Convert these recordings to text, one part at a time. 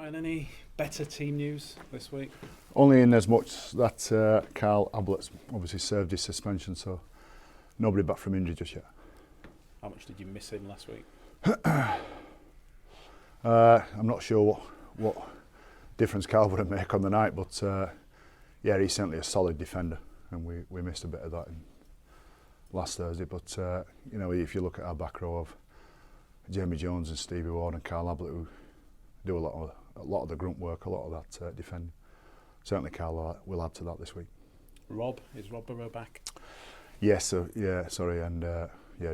Ryan, any better team news this week? Only in as much that Carl Ablett's obviously served his suspension, so nobody back from injury just yet. How much did you miss him last week? I'm not sure what difference Carl would make on the night, but yeah, he's certainly a solid defender, and we missed a bit of that last Thursday. But you know, if you look at our back row of Jamie Jones and Stevie Ward and Carl Ablett, who do a lot of the grunt work, a lot of that defending. Certainly Carl will add to that this week. Is Rob Burrow back? Yes, sorry, and yeah,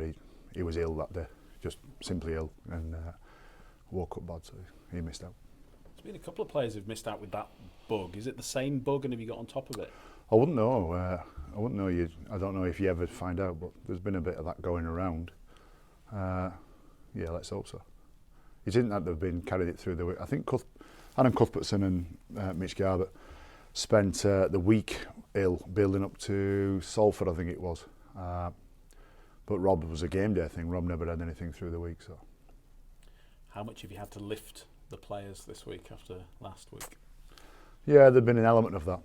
he was ill that day, just simply ill, and woke up bad, so he missed out. There's been a couple of players who've missed out with that bug. Is it the same bug, and have you got on top of it? I wouldn't know. I wouldn't know. I don't know if you ever find out, but there's been a bit of that going around. Yeah, let's hope so. It isn't that they've been carried it through the week. I think Adam Cuthbertson and Mitch Garbutt spent the week ill, building up to Salford, I think it was. But Rob was a game day thing. Rob never had anything through the week. So, how much have you had to lift the players this week after last week? Yeah, there'd been an element of that.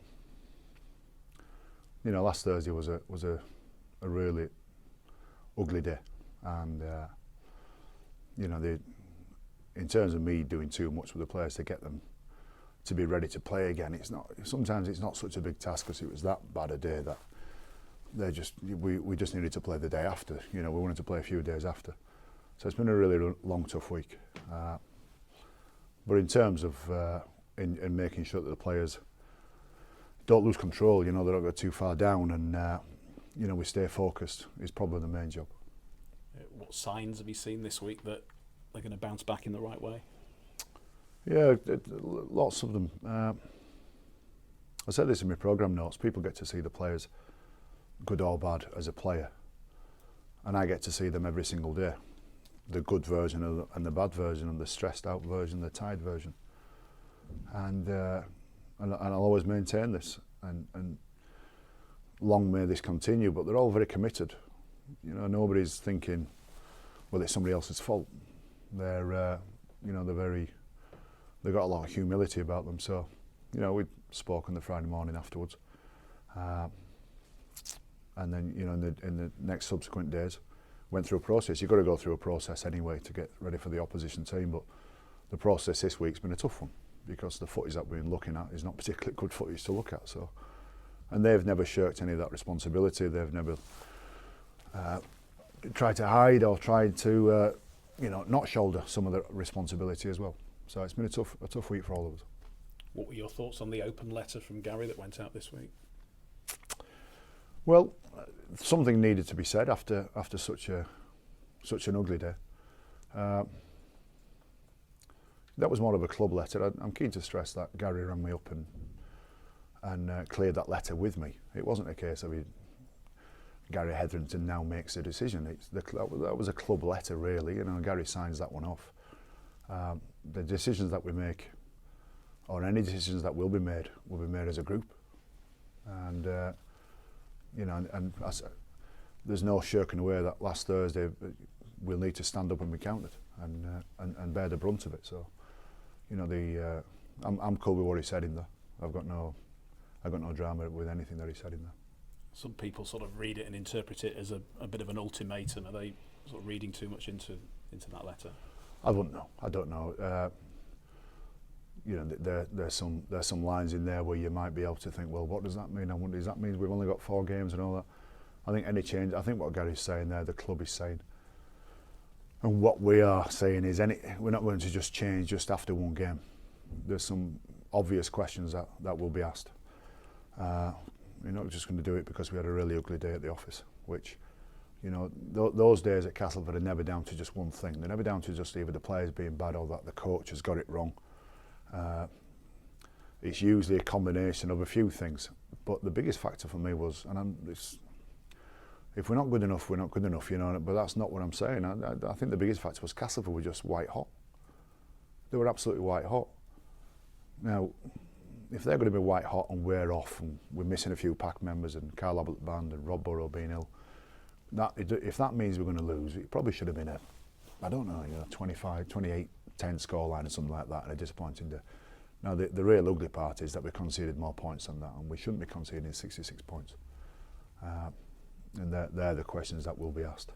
You know, last Thursday was a really ugly day, and you know, in terms of me doing too much with the players to get them to be ready to play again, sometimes it's not such a big task, because it was that bad a day that we just needed to play the day after. You know, we wanted to play a few days after. So it's been a really long, tough week. But in terms of in making sure that the players don't lose control, you know, they don't go too far down, and you know, we stay focused is probably the main job. What signs have you seen this week that they're going to bounce back in the right way? Yeah, lots of them. I said this in my programme notes. People get to see the players, good or bad, as a player, and I get to see them every single day. The good version and the bad version, and the stressed out version, the tired version, and I'll always maintain this, and long may this continue. But they're all very committed. You know, nobody's thinking, well, it's somebody else's fault. They're, you know, they've got a lot of humility about them. So, you know, we spoke on the Friday morning afterwards, and then, you know, in the next subsequent days, went through a process. You've got to go through a process anyway to get ready for the opposition team. But the process this week's been a tough one, because the footage that we've been looking at is not particularly good footage to look at. So, and they've never shirked any of that responsibility. They've never tried to hide or tried to, you know, not shoulder some of the responsibility as well. So it's been a tough week for all of us. What were your thoughts on the open letter from Gary that went out this week? Well, something needed to be said after such an ugly day. That was more of a club letter. I'm keen to stress that Gary rang me up and cleared that letter with me. It wasn't a case of Gary Hetherington now makes a decision. That was a club letter, really. You know, Gary signs that one off. The decisions that we make, or any decisions that will be made as a group. And you know, and there's no shirking away that last Thursday we'll need to stand up and be counted and bear the brunt of it. So, you know, I'm cool with what he said in there. I've got no drama with anything that he said in there. Some people sort of read it and interpret it as a bit of an ultimatum. Are they sort of reading too much into that letter? I wouldn't know. I don't know. You know, there's some lines in there where you might be able to think, well, what does that mean? I wonder, does that mean we've only got 4 games and all that? I think any change. I think what Gary's saying there, the club is saying, and what we are saying is, we're not going to just change just after 1 game. There's some obvious questions that will be asked. We're not just going to do it because we had a really ugly day at the office, which, you know, those days at Castleford are never down to just one thing. They're never down to just either the players being bad or that the coach has got it wrong. It's usually a combination of a few things. But the biggest factor for me was, if we're not good enough, we're not good enough, you know. But that's not what I'm saying. I think the biggest factor was Castleford were just white hot. They were absolutely white hot. Now, if they're going to be white hot and we're off, and we're missing a few pack members, and Carl Ablett band and Rob Burrow being ill, if that means we're going to lose, it probably should have been a 25, 28 10 scoreline or something like that, and a disappointing day. Now, the real ugly part is that we conceded more points than that, and we shouldn't be conceding 66 points. And they're the questions that will be asked.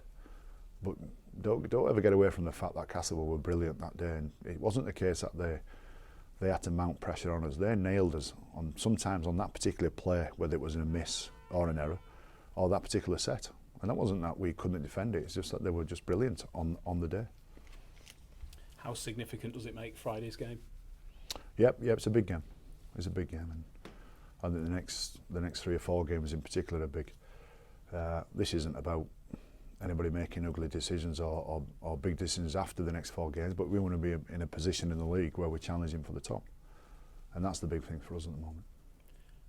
But don't ever get away from the fact that Castleford were brilliant that day, and it wasn't the case that they had to mount pressure on us. They nailed us sometimes on that particular play, whether it was a miss or an error, or that particular set. And that wasn't that we couldn't defend it, it's just that they were just brilliant on the day. How significant does it make Friday's game? Yep, it's a big game. It's a big game, and I think the next 3 or 4 games in particular are big. This isn't about anybody making ugly decisions or big decisions after the next 4 games, but we want to be in a position in the league where we're challenging for the top, and that's the big thing for us at the moment.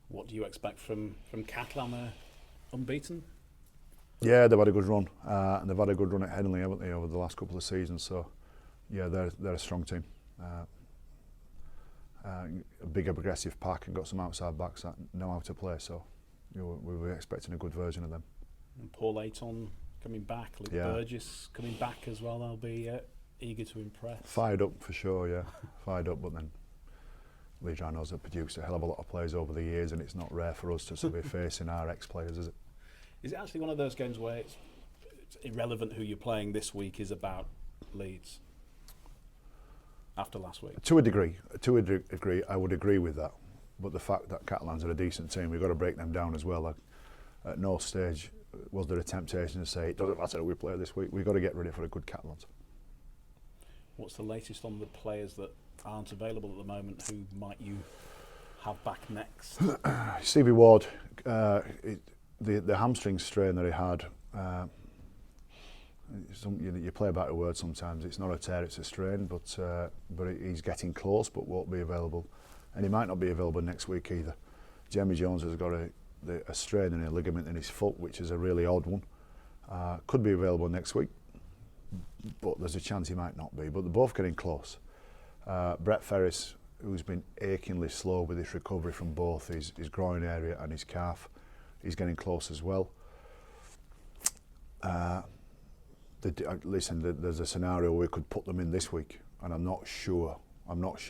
What do you expect from Catalan? They're unbeaten. Yeah, they've had a good run, and they've had a good run at Headingley, haven't they, over the last couple of seasons? So, yeah, they're a strong team. A big aggressive pack and got some outside backs that know how to play. So, we were expecting a good version of them. And Paul Ayton coming back, Luke Burgess coming back as well. They'll be eager to impress. Fired up for sure, yeah. Fired up, but then Leeds Rhinos have produced a hell of a lot of players over the years, and it's not rare for us to be facing our ex-players, is it? Is it actually one of those games where it's irrelevant who you're playing this week is about Leeds after last week? To a degree, I would agree with that. But the fact that Catalans are a decent team, we've got to break them down as well. Like, at no stage was there a temptation to say, it doesn't matter who we play this week, we've got to get ready for a good Catalans. What's the latest on the players that aren't available at the moment? Who might you have back next? Stevie Ward, the hamstring strain that he had, you play about a word sometimes. It's not a tear, it's a strain, but he's getting close, but won't be available. And he might not be available next week either. Jamie Jones has got a strain in a ligament in his foot, which is a really odd one. Could be available next week, but there's a chance he might not be. But they're both getting close. Brett Ferris, who's been achingly slow with his recovery from both his groin area and his calf, he's getting close as well. Listen, there's a scenario where we could put them in this week, and I'm not sure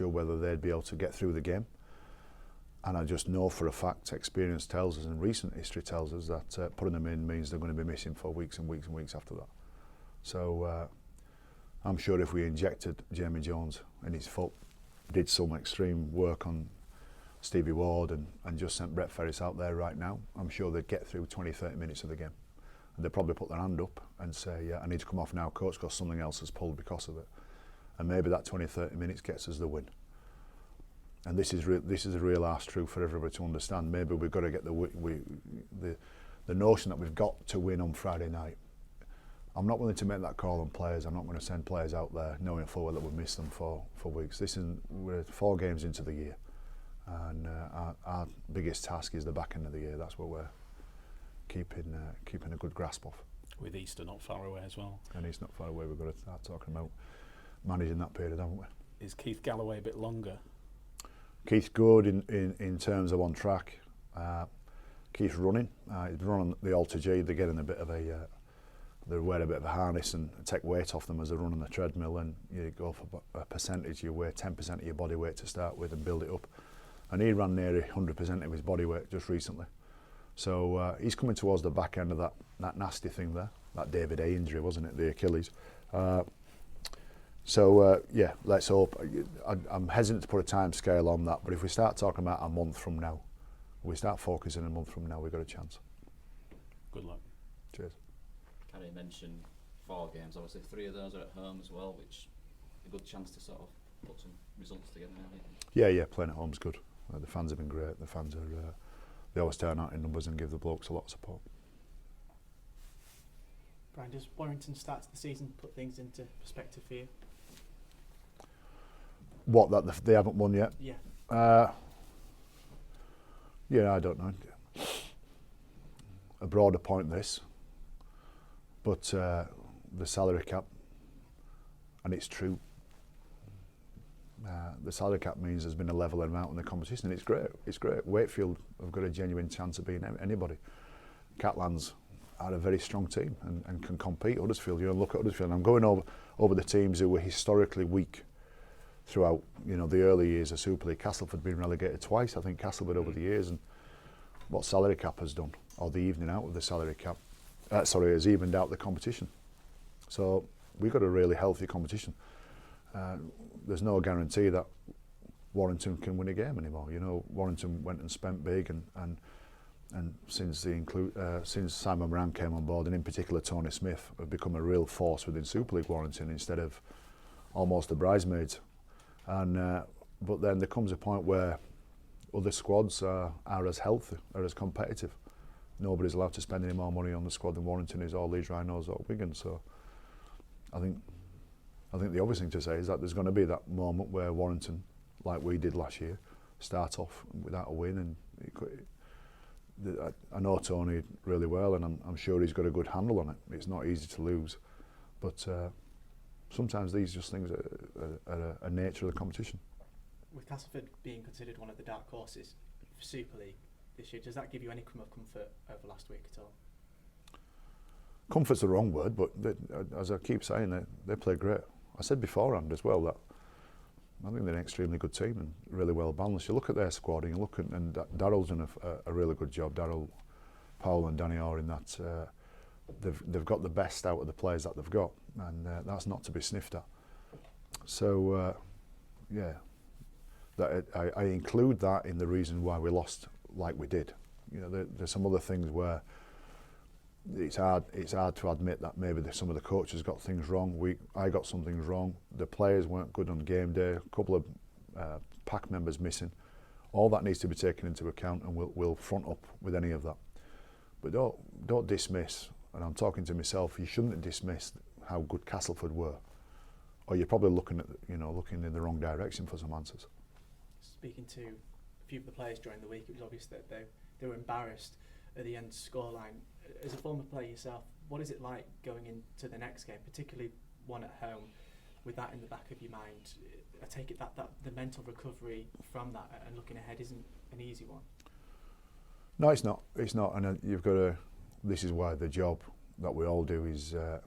whether they'd be able to get through the game. And I just know for a fact, experience tells us and recent history tells us that putting them in means they're going to be missing for weeks and weeks and weeks after that. So I'm sure if we injected Jamie Jones in his foot, did some extreme work on Stevie Ward and just sent Brett Ferris out there right now, I'm sure they'd get through 20-30 minutes of the game. And they'd probably put their hand up and say, yeah, I need to come off now, coach, because something else has pulled because of it. And maybe that 20-30 minutes gets us the win. And this is a real arse truth for everybody to understand. Maybe we've got to get the notion that we've got to win on Friday night. I'm not willing to make that call on players. I'm not going to send players out there knowing full well that we'll miss them for weeks. We're 4 games into the year, and our biggest task is the back end of the year. That's what we're keeping a good grasp of. With Easter not far away as well. And Easter not far away. We've got to start talking about managing that period, haven't we? Is Keith Galloway a bit longer? Keith's good in terms of on track. Keith's running. He's running the Alter G. They're getting a bit of they wear a bit of a harness and take weight off them as they run on the treadmill, and you go for a percentage. You weigh 10% of your body weight to start with and build it up. And he ran nearly 100% of his body weight just recently. So he's coming towards the back end of that nasty thing there, that David A injury, wasn't it, the Achilles. Yeah, let's hope. I'm hesitant to put a time scale on that, but if we start talking about a month from now, we start focusing a month from now, we've got a chance. Good luck. Cheers. Gary mentioned 4 games, obviously 3 of those are at home as well, which is a good chance to sort of put some results together now, do you think? Yeah, playing at home's good. The fans have been great. The fans are, they always turn out in numbers and give the blokes a lot of support. Brian, does Warrington's start to the season put things into perspective for you? What, that they haven't won yet? Yeah. Yeah, I don't know. A broader point this, but the salary cap, and it's true, the salary cap means there's been a level amount in the competition, and it's great. It's great. Wakefield have got a genuine chance of being anybody. Catalans are a very strong team and can compete. Huddersfield, look at Huddersfield. I'm going over the teams who were historically weak throughout, the early years of Super League. Castleford been relegated twice, I think, Castleford over the years, and what salary cap has done, or the evening out of the salary cap, has evened out the competition. So we've got a really healthy competition. There's no guarantee that Warrington can win a game anymore. Warrington went and spent big, and since since Simon Moran came on board, and in particular Tony Smith, have become a real force within Super League Warrington instead of almost the bridesmaids. But then there comes a point where other squads are as healthy, are as competitive. Nobody's allowed to spend any more money on the squad than Warrington is, or Leeds Rhinos, or Wigan. So I think the obvious thing to say is that there's going to be that moment where Warrington, like we did last year, start off without a win. And I know Tony really well, and I'm sure he's got a good handle on it. It's not easy to lose, but sometimes these just things are a nature of the competition. With Castleford being considered one of the dark horses for Super League this year, does that give you any crumb of comfort over last week at all? Comfort's the wrong word, but as I keep saying, they play great. I said beforehand as well that I think they're an extremely good team and really well balanced. You look at their squad and you look at, and Darryl's done a really good job. Darryl, Powell and Danny are in that they've got the best out of the players that they've got, and that's not to be sniffed at. So I include that in the reason why we lost like we did. There's some other things where it's hard to admit that maybe some of the coaches got things wrong. I got some things wrong. The players weren't good on game day. A couple of pack members missing. All that needs to be taken into account, and we'll front up with any of that. But don't dismiss. And I'm talking to myself. You shouldn't dismiss how good Castleford were, or you're probably looking in the wrong direction for some answers. Speaking to a few of the players during the week, it was obvious that they were embarrassed at the end scoreline. As a former player yourself, what is it like going into the next game, particularly one at home, with that in the back of your mind? I take it that the mental recovery from that and looking ahead isn't an easy one. No, it's not. It's not, and you've got to. This is why the job that we all do is a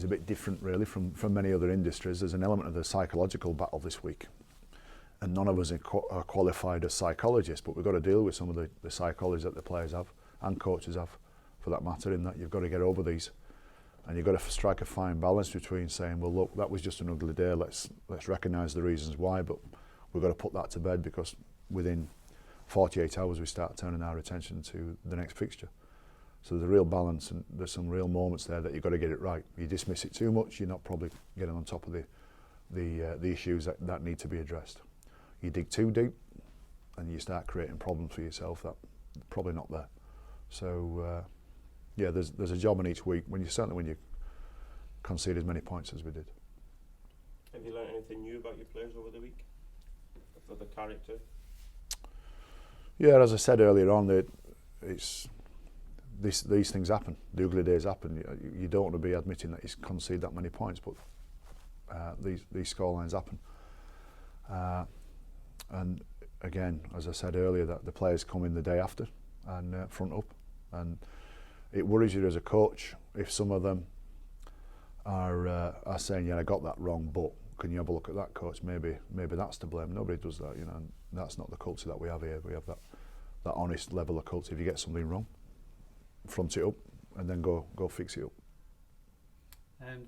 bit different, really, from many other industries. There's an element of the psychological battle this week, and none of us are qualified as psychologists, but we've got to deal with some of the psychology that the players have, and coaches have, for that matter, in that you've got to get over these, and you've got to strike a fine balance between saying, well, look, that was just an ugly day, let's recognise the reasons why, but we've got to put that to bed, because within 48 hours we start turning our attention to the next fixture. So there's a real balance, and there's some real moments there that you've got to get it right. You dismiss it too much, you're not probably getting on top of the issues that need to be addressed. You dig too deep and you start creating problems for yourself that are probably not there. So there's a job in each week, certainly when you concede as many points as we did. Have you learned anything new about your players over the week? For the character? Yeah, as I said earlier on, these things happen. The ugly days happen. You don't want to be admitting that you concede that many points, but these scorelines happen. And again, as I said earlier, that the players come in the day after and front up, and it worries you as a coach if some of them are saying, "Yeah, I got that wrong, but can you have a look at that, coach? Maybe that's to blame." Nobody does that, and that's not the culture that we have here. We have that honest level of culture. If you get something wrong, front it up, and then go fix it up.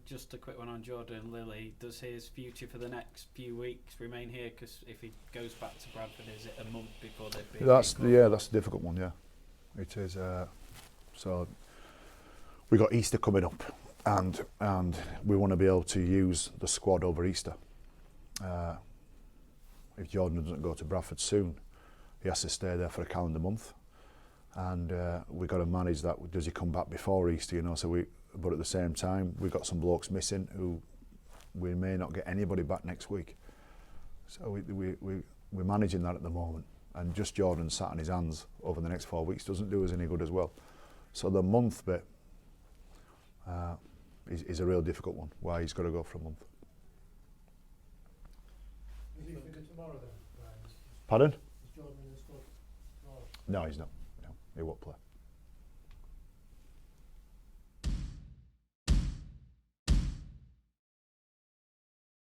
Just a quick one on Jordan Lilly. Does his future for the next few weeks remain here? Because if he goes back to Bradford, is it a month before they'd be? That's a difficult one. Yeah, it is. So we got Easter coming up, and we want to be able to use the squad over Easter. If Jordan doesn't go to Bradford soon, he has to stay there for a calendar month, and we've got to manage that. Does he come back before Easter? But at the same time, we've got some blokes missing who we may not get anybody back next week. So we're managing that at the moment. And just Jordan sat on his hands over the next 4 weeks doesn't do us any good as well. So the month bit is a real difficult one, why he's got to go for a month. Is he fit tomorrow then, Ryan? Pardon? Is Jordan in the squad tomorrow? No, he's not. No, he won't play.